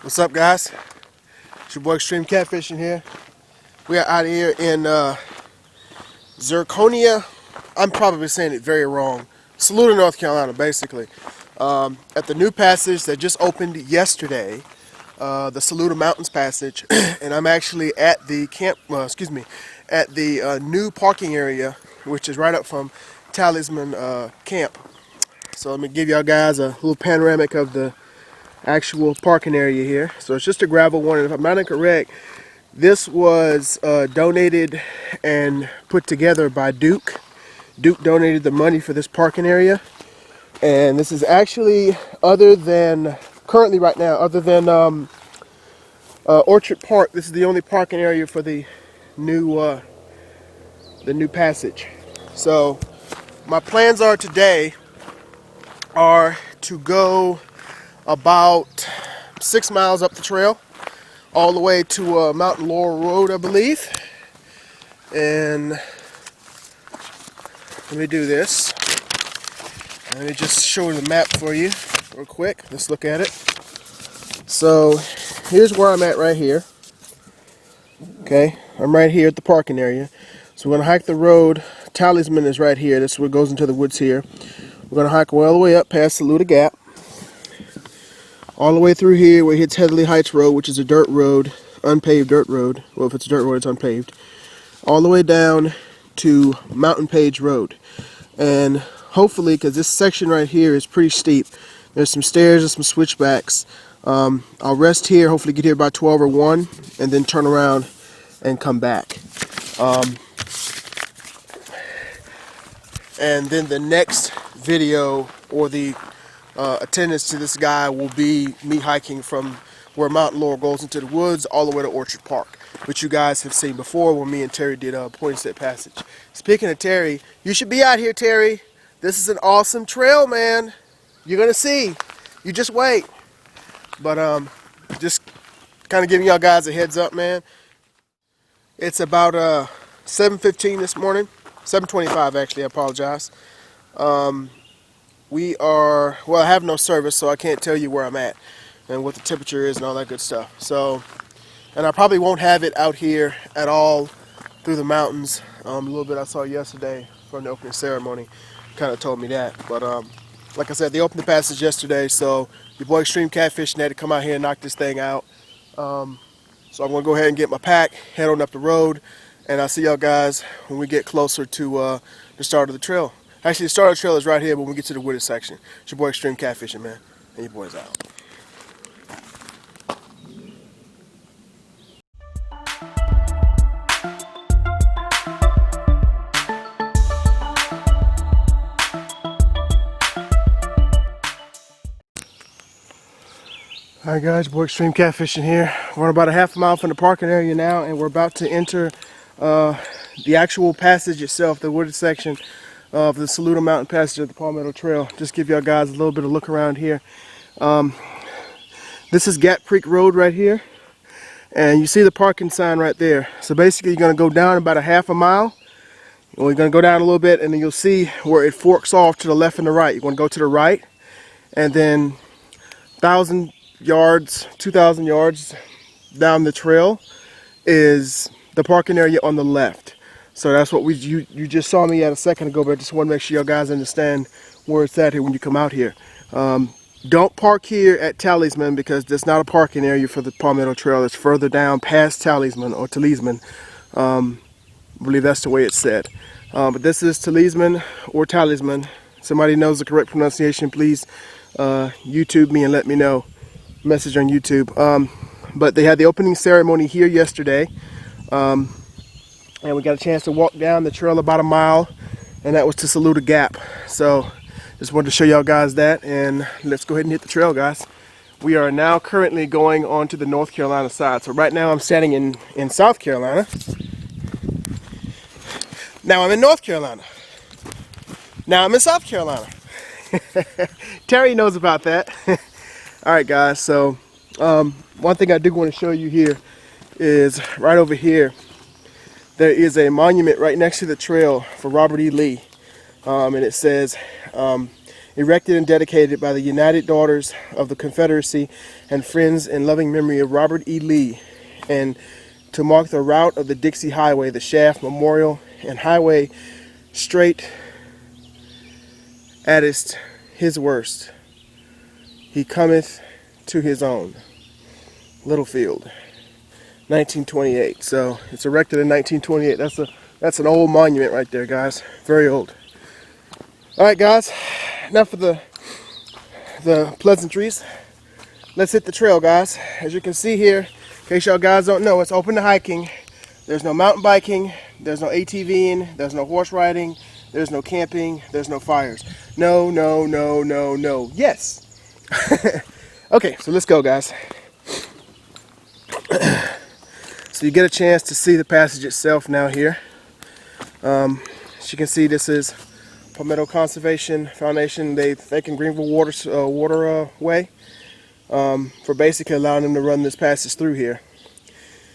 What's up, guys? It's your boy XtremeKatfishn here. We are out here in Zirconia. I'm probably saying it very wrong. Saluda, North Carolina, basically. At the new passage that just opened yesterday, the Saluda Mountain Passage, and I'm actually at the camp. At the new parking area, which is right up from Talisman Camp. So let me give y'all guys a little panoramic of the actual parking area here. So it's just a gravel one, and if I'm not incorrect, this was donated and put together by Duke. Duke donated the money for this parking area, and this is actually, other than currently right now, other than Orchard Park, this is the only parking area for the new passage. So my plans are today are to go about 6 miles up the trail, all the way to Mountain Laurel Road, I believe. And let me do this. Let me just show the map for you real quick. Let's look at it. So here's where I'm at right here. Okay, I'm right here at the parking area. So we're gonna hike the road. Talisman is right here. This is where it goes into the woods here. We're gonna hike all the way up past Saluda Gap, all the way through here where it hits Headley Heights Road, which is a dirt road, unpaved dirt road. Well, if it's a dirt road, it's unpaved. All the way down to Mountain Page Road. And hopefully, because this section right here is pretty steep, there's some stairs and some switchbacks. I'll rest here, hopefully get here by 12 or 1, and then turn around and come back. And then the next video, or the attendance to this guy, will be me hiking from where Mountain Laurel goes into the woods all the way to Orchard Park, which you guys have seen before when me and Terry did Poinsett Passage. Speaking of Terry, you should be out here, Terry. This is an awesome trail, man. You're gonna see. You just wait. But just kind of giving y'all guys a heads up, man. It's about 7:15 this morning. 7:25 actually, I apologize. We are, well, I have no service, so I can't tell you where I'm at and what the temperature is and all that good stuff. So, and I probably won't have it out here at all through the mountains. A little bit I saw yesterday from the opening ceremony kind of told me that. But like I said, they opened the passage yesterday, so your boy XtremeKatfishn had to come out here and knock this thing out. So I'm going to go ahead and get my pack, head on up the road, and I'll see y'all guys when we get closer to the start of the trail. Actually, the start of the trail is right here, but when we get to the wooded section. It's your boy XtremeKatfishn, man, and your boy's out. Alright guys, boy XtremeKatfishn here. We're about a half a mile from the parking area now, and we're about to enter the actual passage itself, the wooded section of the Saluda Mountain Passage of the Palmetto Trail. Just give y'all guys a little bit of look around here. This is Gap Creek Road right here, and you see the parking sign right there. So basically you're going to go down about a half a mile. Well, you're going to go down a little bit, and then you'll see where it forks off to the left and the right. You're going to go to the right, and then 1,000 yards, 2,000 yards down the trail is the parking area on the left. So that's what you just saw me at a second ago, but I just want to make sure you guys understand where it's at here when you come out here. Don't park here at Talisman, because there's not a parking area for the Palmetto Trail. It's further down past Talisman, or Talisman. I believe that's the way it's said. But this is Talisman or Talisman. Somebody knows the correct pronunciation, please YouTube me and let me know. Message on YouTube. But they had the opening ceremony here yesterday, and we got a chance to walk down the trail about a mile, and that was to Saluda Gap. So just wanted to show y'all guys that, and let's go ahead and hit the trail, guys. We are now currently going on to the North Carolina side. So right now I'm standing in South Carolina. Now I'm in North Carolina. Now I'm in South Carolina. Terry knows about that. Alright guys, so one thing I do want to show you here is right over here. There is a monument right next to the trail for Robert E. Lee, and it says erected and dedicated by the United Daughters of the Confederacy and Friends in loving memory of Robert E. Lee, and to mark the route of the Dixie Highway, the Shaft Memorial and Highway straight at his worst. He cometh to his own. Littlefield, 1928. So it's erected in 1928. That's an old monument right there, guys. Very old. All right, guys. Enough of the pleasantries. Let's hit the trail, guys. As you can see here, in case y'all guys don't know, it's open to hiking. There's no mountain biking. There's no ATVing. There's no horse riding. There's no camping. There's no fires. No, no, no, no, no. Yes. Okay, so let's go, guys. So you get a chance to see the passage itself now here. As you can see, this is Palmetto Conservation Foundation. They thanking Greenville Waterway for basically allowing them to run this passage through here.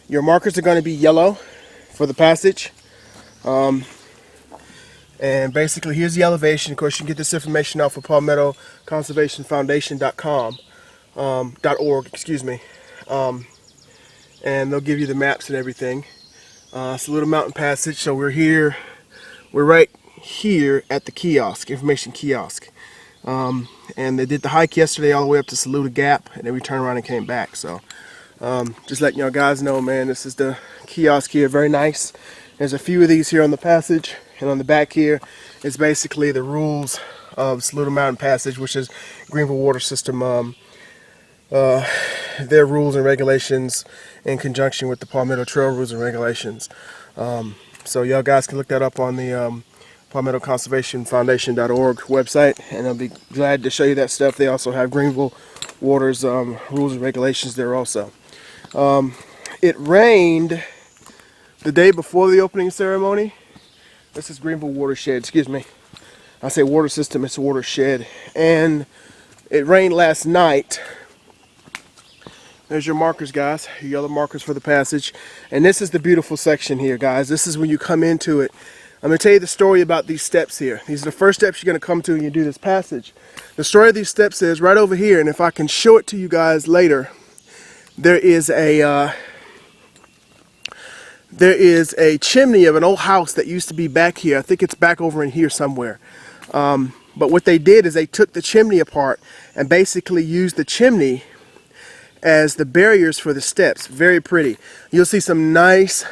Your markers are going to be yellow for the passage. And basically, here's the elevation. Of course, you can get this information off of Palmetto Conservation Foundation.com, .org, excuse me. And they'll give you the maps and everything. Saluda Mountain Passage. So we're right here at the kiosk, information kiosk. And they did the hike yesterday all the way up to Saluda Gap, and then we turned around and came back. So just letting y'all guys know, man, this is the kiosk here. Very nice. There's a few of these here on the passage, and on the back here is basically the rules of Saluda Mountain Passage, which is Greenville Water System, their rules and regulations in conjunction with the Palmetto Trail rules and regulations. So y'all guys can look that up on the Palmetto Conservation Foundation.org website, and I'll be glad to show you that stuff. They also have Greenville Water's rules and regulations there also. It rained the day before the opening ceremony. This is Greenville Watershed, excuse me. I say water system, it's a watershed. And it rained last night. There's your markers, guys, your yellow markers for the passage. And this is the beautiful section here, guys. This is when you come into it. I'm going to tell you the story about these steps here. These are the first steps you're going to come to when you do this passage. The story of these steps is right over here, and if I can show it to you guys later, there is a chimney of an old house that used to be back here. I think it's back over in here somewhere. But what they did is they took the chimney apart and basically used the chimney as the barriers for the steps. Very pretty. You'll see some nice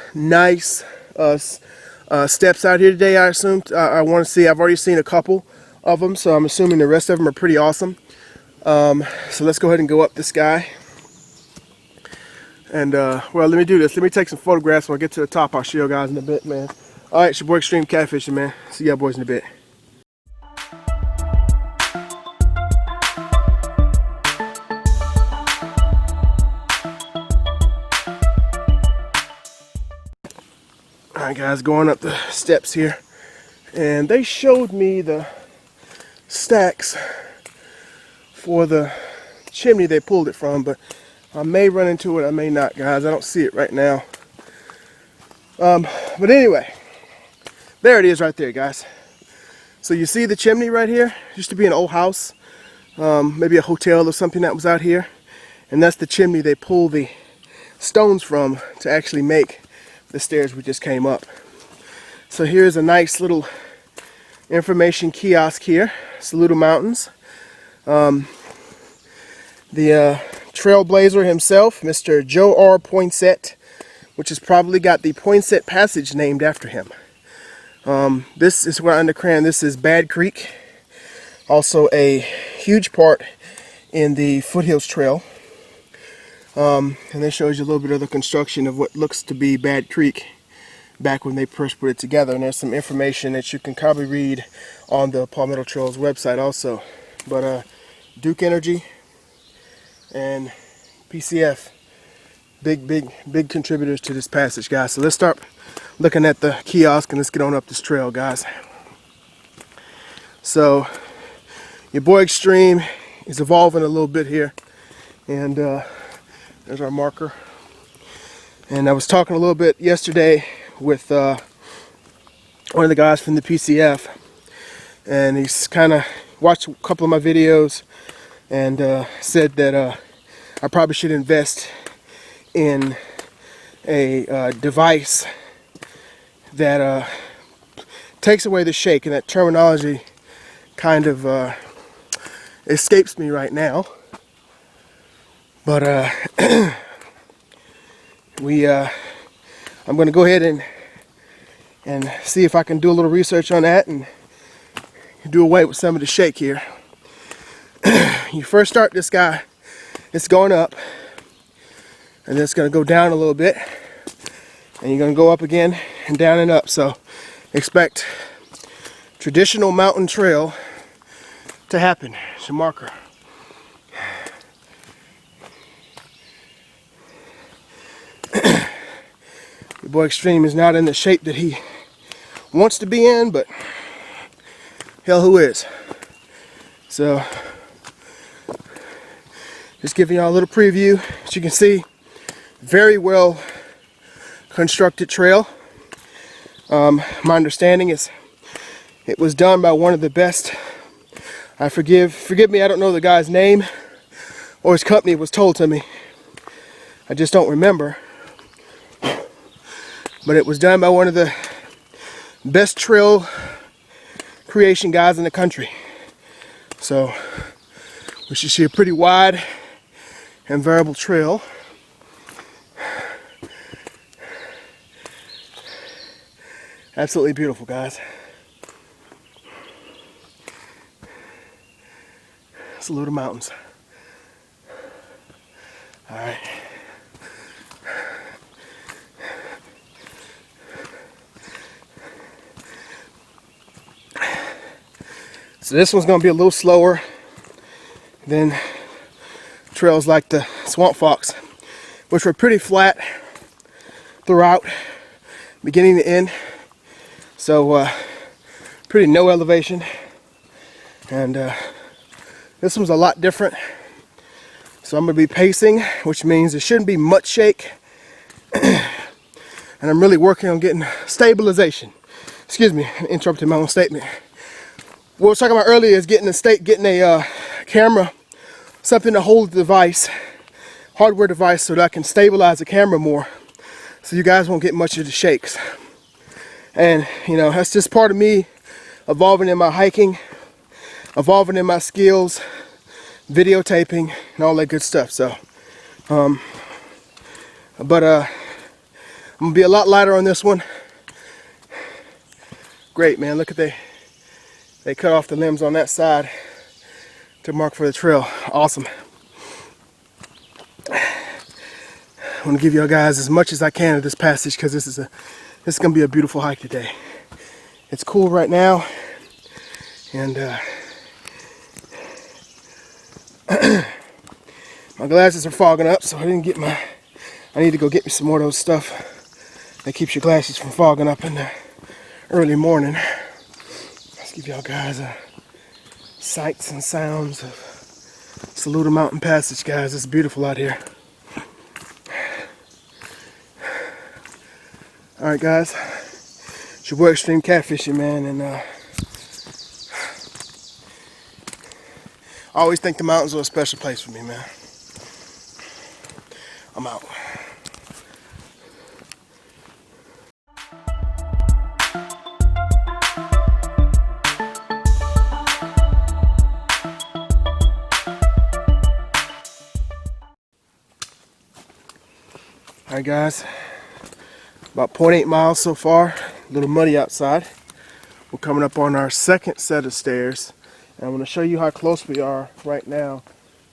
steps out here today, I assume. I want to see. I've already seen a couple of them, so I'm assuming the rest of them are pretty awesome. So let's go ahead and go up this guy. And, well, let me do this. Let me take some photographs when I get to the top. I'll show you guys in a bit, man. All right, it's your boy XtremeKatfishn, man. See y'all boys in a bit. Alright guys, going up the steps here, and they showed me the stacks for the chimney they pulled it from, but I may run into it, I may not, guys. I don't see it right now. But anyway, there it is right there, guys. So you see the chimney right here? It used to be an old house, maybe a hotel or something that was out here, and that's the chimney they pulled the stones from to actually make the stairs we just came up. So here's a nice little information kiosk here, Saluda Mountains. The trailblazer himself, Mr. Joe R. Poinsett, which has probably got the Poinsett Passage named after him. This is where I understand this is Bad Creek, also a huge part in the Foothills Trail. And this shows you a little bit of the construction of what looks to be Bad Creek back when they first put it together. And there's some information that you can probably read on the Palmetto Trails website also. But Duke Energy and PCF, big contributors to this passage, guys. So let's start looking at the kiosk and let's get on up this trail, guys. So your boy Extreme is evolving a little bit here, and there's our marker. And I was talking a little bit yesterday with one of the guys from the PCF, and he's kind of watched a couple of my videos and said that I probably should invest in a device that takes away the shake, and that terminology kind of escapes me right now. But I'm going to go ahead and see if I can do a little research on that and do away with some of the shake here. You first start this guy, it's going up, and then it's going to go down a little bit, and you're going to go up again and down and up. So expect traditional mountain trail to happen. It's a marker. Your boy Extreme is not in the shape that he wants to be in, but hell, who is? So just giving y'all a little preview. As you can see, very well constructed trail. My understanding is it was done by one of the best. Forgive me, I don't know the guy's name or his company. It was told to me. I just don't remember. But it was done by one of the best trail creation guys in the country. So we should see a pretty wide and variable trail. Absolutely beautiful, guys. Saluda Mountains. All right. So this one's going to be a little slower than trails like the Swamp Fox, which were pretty flat throughout, beginning to end. So pretty no elevation. And this one's a lot different. So I'm going to be pacing, which means there shouldn't be much shake. And I'm really working on getting stabilization. Excuse me, I interrupted my own statement. What I was talking about earlier is getting a camera, something to hold the device, hardware device, so that I can stabilize the camera more, so you guys won't get much of the shakes. And you know, that's just part of me evolving in my hiking, evolving in my skills, videotaping, and all that good stuff. So, I'm gonna be a lot lighter on this one. Great, man. Look at they cut off the limbs on that side to mark for the trail. Awesome. I want to give y'all guys as much as I can of this passage, because this is gonna be a beautiful hike today. It's cool right now, and my glasses are fogging up, so I need to go get me some more of those stuff that keeps your glasses from fogging up in the early morning. Let's give y'all guys sights and sounds of Saluda Mountain Passage, guys. It's beautiful out here. Alright, guys. It's your boy XtremeKatfishn, man, and I always think the mountains are a special place for me, man. I'm out. Alright, guys, about 0.8 miles so far. A little muddy outside. We're coming up on our second set of stairs, and I'm going to show you how close we are right now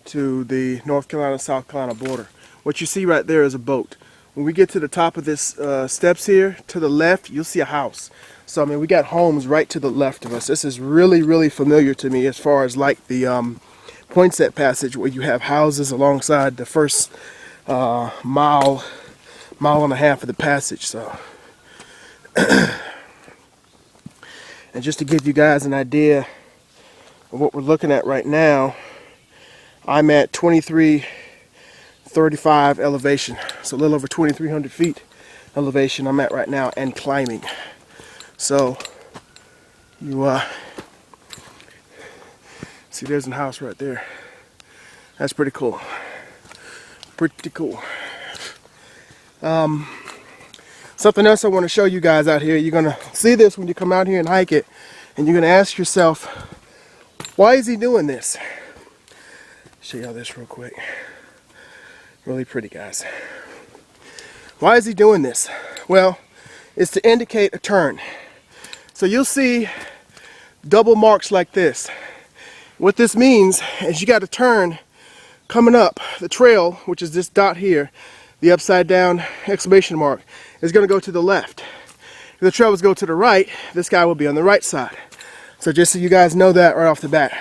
to the North Carolina-South Carolina border. What you see right there is a boat. When we get to the top of this steps here, to the left, you'll see a house. So I mean, we got homes right to the left of us. This is really, really familiar to me, as far as like the Poinsett Passage, where you have houses alongside the first mile and a half of the passage. So and just to give you guys an idea of what we're looking at right now, I'm at 2335 elevation, so a little over 2,300 feet elevation I'm at right now, and climbing. So you See, there's a house right there. That's pretty cool. Pretty cool. Something else I want to show you guys out here. You're going to see this when you come out here and hike it. And you're going to ask yourself, why is he doing this? Show y'all this real quick. Really pretty, guys. Why is he doing this? Well, it's to indicate a turn. So you'll see double marks like this. What this means is you got to turn coming up the trail, which is this dot here, the upside down exclamation mark, is going to go to the left. If the trail was go to the right, this guy will be on the right side. So just so you guys know that right off the bat.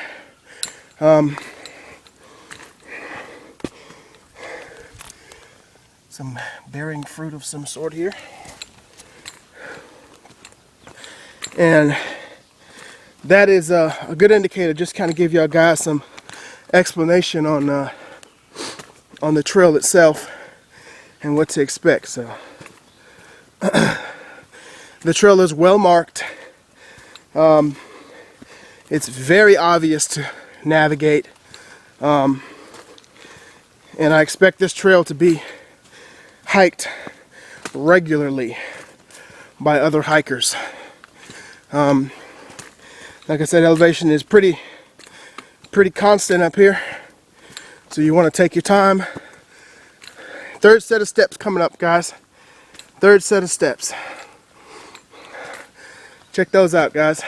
Some bearing fruit of some sort here. And that is a good indicator, just kind of give y'all guys some explanation on the trail itself and what to expect. So the trail is well marked. It's very obvious to navigate, and I expect this trail to be hiked regularly by other hikers. Like I said, elevation is pretty constant up here, so you want to take your time. Third set of steps coming up, guys. Third set of steps. Check those out, guys.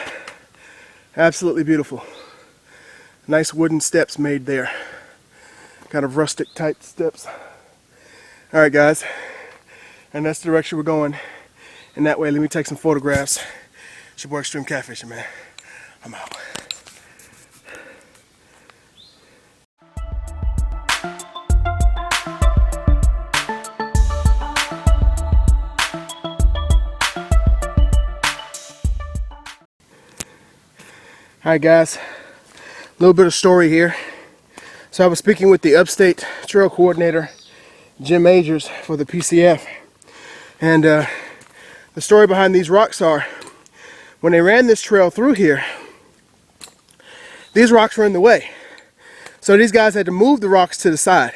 Absolutely beautiful. Nice wooden steps made there. Kind of rustic type steps. Alright, guys. And that's the direction we're going. And that way, let me take some photographs. It's your boy XtremeKatfishn, man. I'm out. Alright, guys, a little bit of story here. So I was speaking with the upstate trail coordinator, Jim Majors, for the PCF. And the story behind these rocks are, when they ran this trail through here, these rocks were in the way. So these guys had to move the rocks to the side.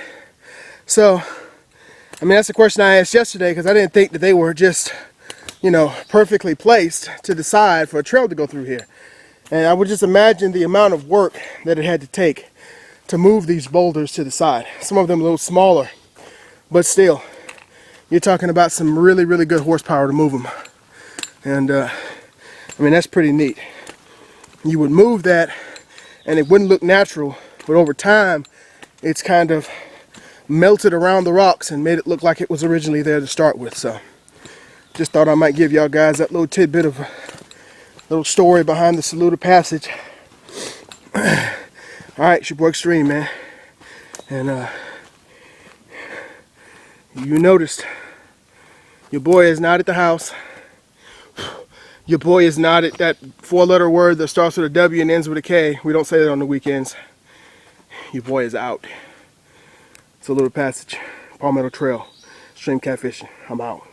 So, I mean, that's the question I asked yesterday, because I didn't think that they were just, you know, perfectly placed to the side for a trail to go through here. And I would just imagine the amount of work that it had to take to move these boulders to the side. Some of them a little smaller, but still, you're talking about some really, really good horsepower to move them. And, I mean, that's pretty neat. You would move that, and it wouldn't look natural, but over time, it's kind of melted around the rocks and made it look like it was originally there to start with. So, just thought I might give y'all guys that little tidbit of little story behind the Saluda Passage. Alright, it's your boy Extreme, man. And you noticed, your boy is not at the house. Your boy is not at that four-letter word that starts with a W and ends with a K. We don't say that on the weekends. Your boy is out. Saluda Passage, Palmetto Trail, XtremeKatfishn. I'm out.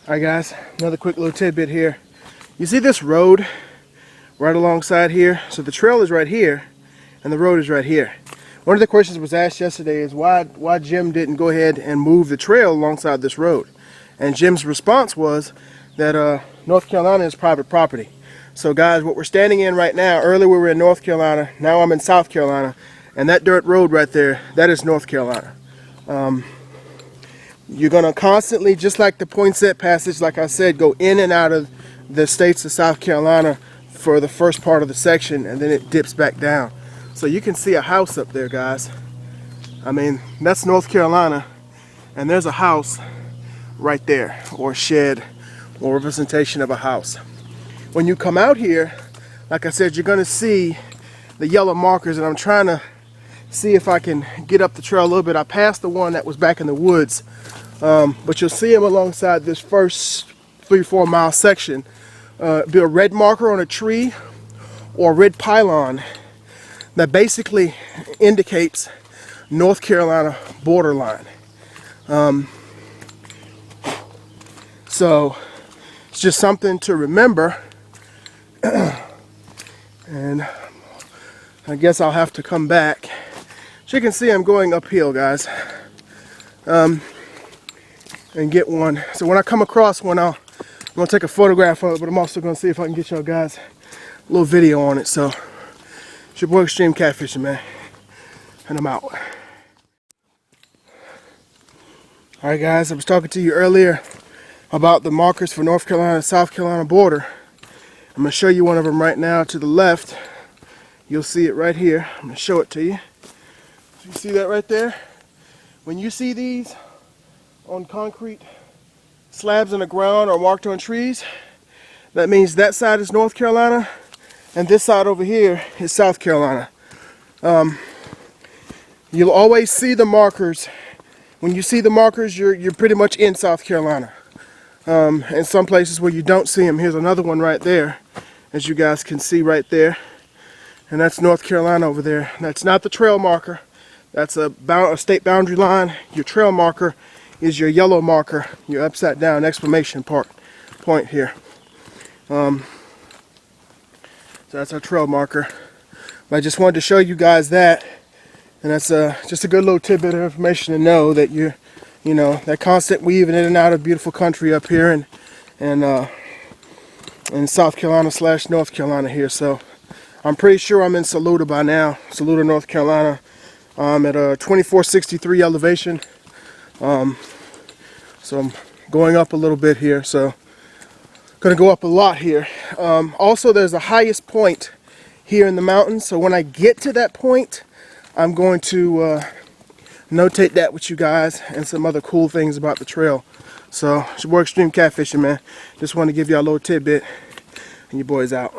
Alright, guys, another quick little tidbit here. You see this road right alongside here? So the trail is right here and the road is right here. One of the questions was asked yesterday is why Jim didn't go ahead and move the trail alongside this road. And Jim's response was that North Carolina is private property. So guys, what we're standing in right now, earlier we were in North Carolina, now I'm in South Carolina, and that dirt road right there, that is North Carolina. You're going to constantly, just like the Poinsett Passage, like I said, go in and out of the states of South Carolina for the first part of the section, and then it dips back down. So you can see a house up there, guys. I mean, that's North Carolina, and there's a house right there, or a shed, or representation of a house. When you come out here, like I said, you're going to see the yellow markers, and I'm trying to see if I can get up the trail a little bit. I passed the one that was back in the woods, but you'll see them alongside this first 3-4 mile section. Be a red marker on a tree or a red pylon that basically indicates North Carolina borderline. So it's just something to remember. And I guess I'll have to come back. As you can see, I'm going uphill, guys, and get one. So when I come across one, I'm gonna take a photograph of it, but I'm also gonna see if I can get y'all guys a little video on it. So it's your boy XtremeKatfishn, man, and I'm out. All right, guys, I was talking to you earlier about the markers for North Carolina and South Carolina border. I'm gonna show you one of them right now to the left. You'll see it right here. I'm gonna show it to you. So you see that right there? When you see these on concrete slabs in the ground or marked on trees, that means that side is North Carolina and this side over here is South Carolina. You'll always see the markers. When you see the markers, you're pretty much in South Carolina. And some places where you don't see them, here's another one right there, as you guys can see right there. And that's North Carolina over there. That's not the trail marker. That's a state boundary line. Your trail marker is your yellow marker, your upside down exclamation point here. So that's our trail marker. But I just wanted to show you guys that. And that's just a good little tidbit of information to know that you know, that constant weaving in and out of beautiful country up here in South Carolina / North Carolina here. So I'm pretty sure I'm in Saluda by now, Saluda, North Carolina. I'm at a 2463 elevation. So I'm going up a little bit here. So gonna go up a lot here. Also, there's the highest point here in the mountains. So when I get to that point, I'm going to notate that with you guys and some other cool things about the trail. So it's your boy XtremeKatfishn, man. Just wanted to give y'all a little tidbit, and your boy's out.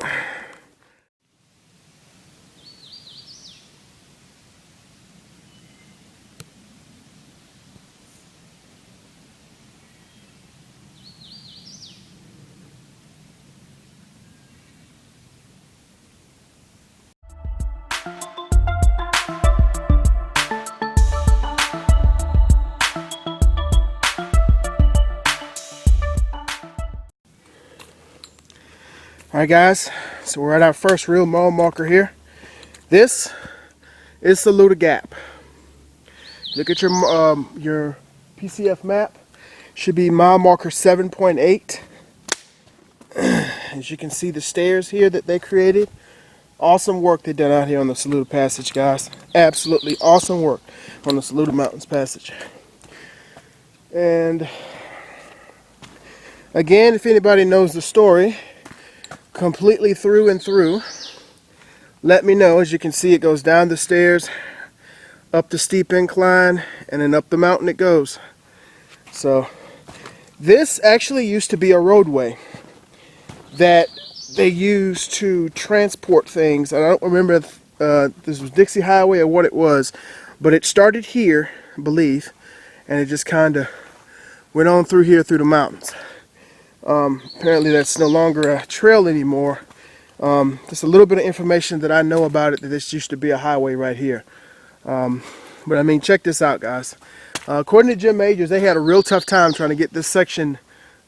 Alright, guys, so we're at our first real mile marker here. This is Saluda Gap. Look at your PCF map. Should be mile marker 7.8. As you can see, the stairs here that they created. Awesome work they done out here on the Saluda Passage, guys. Absolutely awesome work on the Saluda Mountain Passage. And again, if anybody knows the story completely through and through, let me know. As you can see, it goes down the stairs, up the steep incline, and then up the mountain it goes. So this actually used to be a roadway that they used to transport things. I don't remember if this was Dixie Highway or what it was, but it started here, I believe, and it just kind of went on through here through the mountains. Apparently that's no longer a trail anymore. Just a little bit of information that I know about it, that this used to be a highway right here. But I mean, check this out, guys. According to Jim Majors, they had a real tough time trying to get this section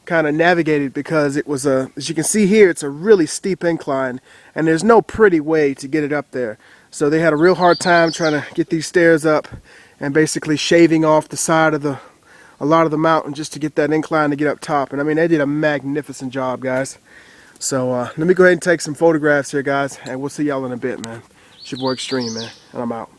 kind of navigated, because it was as you can see here, it's a really steep incline and there's no pretty way to get it up there. So they had a real hard time trying to get these stairs up and basically shaving off the side of a lot of the mountain just to get that incline to get up top. And I mean, they did a magnificent job, guys. So let me go ahead and take some photographs here, guys, and we'll see y'all in a bit, man. It's your boy Xtreme, man, and I'm out.